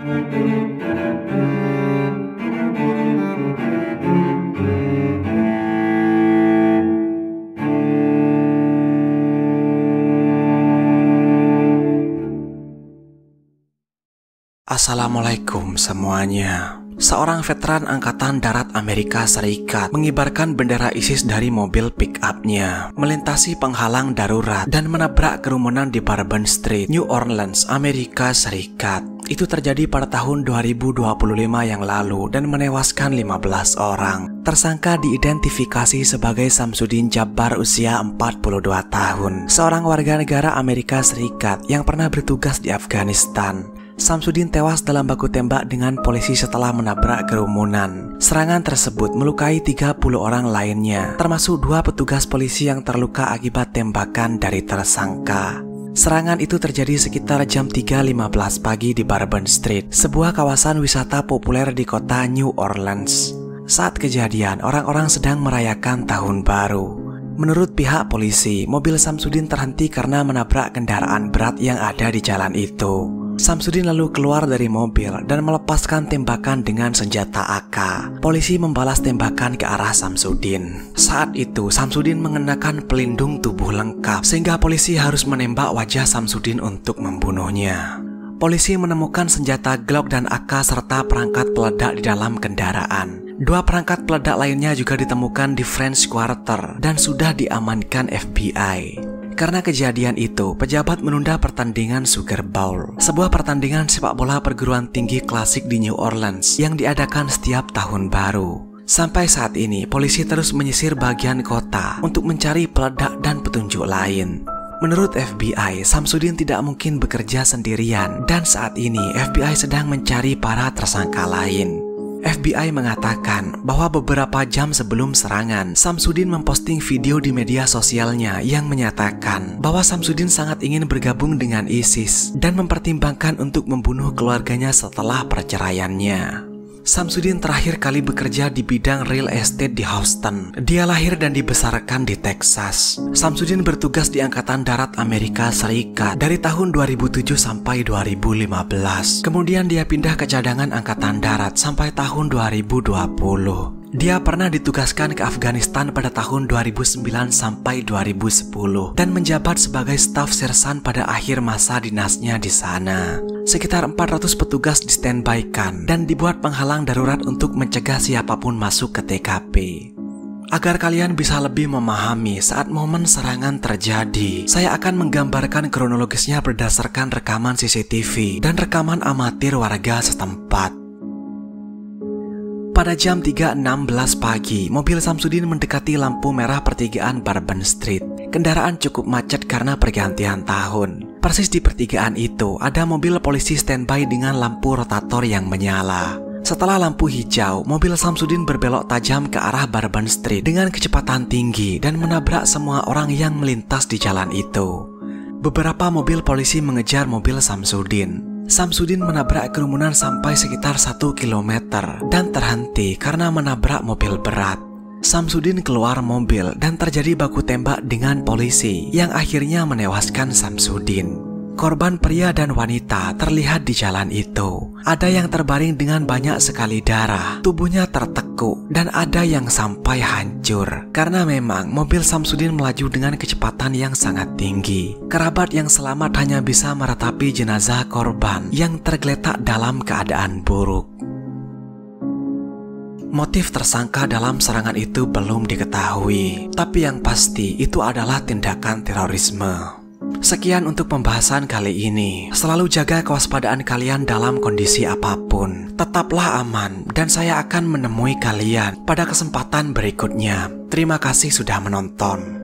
Assalamualaikum semuanya. Seorang veteran Angkatan Darat Amerika Serikat mengibarkan bendera ISIS dari mobil pick-up-nya, melintasi penghalang darurat dan menabrak kerumunan di Bourbon Street, New Orleans, Amerika Serikat. Itu terjadi pada tahun 2025 yang lalu dan menewaskan 15 orang. Tersangka diidentifikasi sebagai Samsudin Jabbar usia 42 tahun, seorang warga negara Amerika Serikat yang pernah bertugas di Afghanistan. Samsudin tewas dalam baku tembak dengan polisi setelah menabrak kerumunan. Serangan tersebut melukai 30 orang lainnya, termasuk 2 petugas polisi yang terluka akibat tembakan dari tersangka. Serangan itu terjadi sekitar jam 3.15 pagi di Bourbon Street, sebuah kawasan wisata populer di kota New Orleans. Saat kejadian, orang-orang sedang merayakan tahun baru. Menurut pihak polisi, mobil Samsudin terhenti karena menabrak kendaraan berat yang ada di jalan itu. Samsudin lalu keluar dari mobil dan melepaskan tembakan dengan senjata AK. Polisi membalas tembakan ke arah Samsudin. Saat itu, Samsudin mengenakan pelindung tubuh lengkap, sehingga polisi harus menembak wajah Samsudin untuk membunuhnya. Polisi menemukan senjata Glock dan AK serta perangkat peledak di dalam kendaraan. 2 perangkat peledak lainnya juga ditemukan di French Quarter dan sudah diamankan FBI. Karena kejadian itu, pejabat menunda pertandingan Sugar Bowl, sebuah pertandingan sepak bola perguruan tinggi klasik di New Orleans yang diadakan setiap tahun baru. Sampai saat ini, polisi terus menyisir bagian kota untuk mencari peledak dan petunjuk lain. Menurut FBI, Samsudin tidak mungkin bekerja sendirian dan saat ini FBI sedang mencari para tersangka lain. FBI mengatakan bahwa beberapa jam sebelum serangan, Samsudin memposting video di media sosialnya yang menyatakan bahwa Samsudin sangat ingin bergabung dengan ISIS dan mempertimbangkan untuk membunuh keluarganya setelah perceraiannya. Samsudin terakhir kali bekerja di bidang real estate di Houston. Dia lahir dan dibesarkan di Texas. Samsudin bertugas di Angkatan Darat Amerika Serikat dari tahun 2007 sampai 2015. Kemudian dia pindah ke cadangan Angkatan Darat sampai tahun 2020. Dia pernah ditugaskan ke Afghanistan pada tahun 2009 sampai 2010 dan menjabat sebagai staf sersan pada akhir masa dinasnya di sana. Sekitar 400 petugas di-standby-kan dan dibuat penghalang darurat untuk mencegah siapapun masuk ke TKP. Agar kalian bisa lebih memahami saat momen serangan terjadi, saya akan menggambarkan kronologisnya berdasarkan rekaman CCTV dan rekaman amatir warga setempat. Pada jam 3.16 pagi, mobil Samsudin mendekati lampu merah pertigaan Bourbon Street. Kendaraan cukup macet karena pergantian tahun. Persis di pertigaan itu, ada mobil polisi standby dengan lampu rotator yang menyala. Setelah lampu hijau, mobil Samsudin berbelok tajam ke arah Bourbon Street dengan kecepatan tinggi dan menabrak semua orang yang melintas di jalan itu. Beberapa mobil polisi mengejar mobil Samsudin. Samsudin menabrak kerumunan sampai sekitar 1 km dan terhenti karena menabrak mobil berat. Samsudin keluar mobil dan terjadi baku tembak dengan polisi yang akhirnya menewaskan Samsudin. Korban pria dan wanita terlihat di jalan itu. Ada yang terbaring dengan banyak sekali darah, tubuhnya tertekuk, dan ada yang sampai hancur. Karena memang mobil Samsudin melaju dengan kecepatan yang sangat tinggi. Kerabat yang selamat hanya bisa meratapi jenazah korban yang tergeletak dalam keadaan buruk. Motif tersangka dalam serangan itu belum diketahui, tapi yang pasti itu adalah tindakan terorisme. Sekian untuk pembahasan kali ini. Selalu jaga kewaspadaan kalian dalam kondisi apapun. Tetaplah aman dan saya akan menemui kalian pada kesempatan berikutnya. Terima kasih sudah menonton.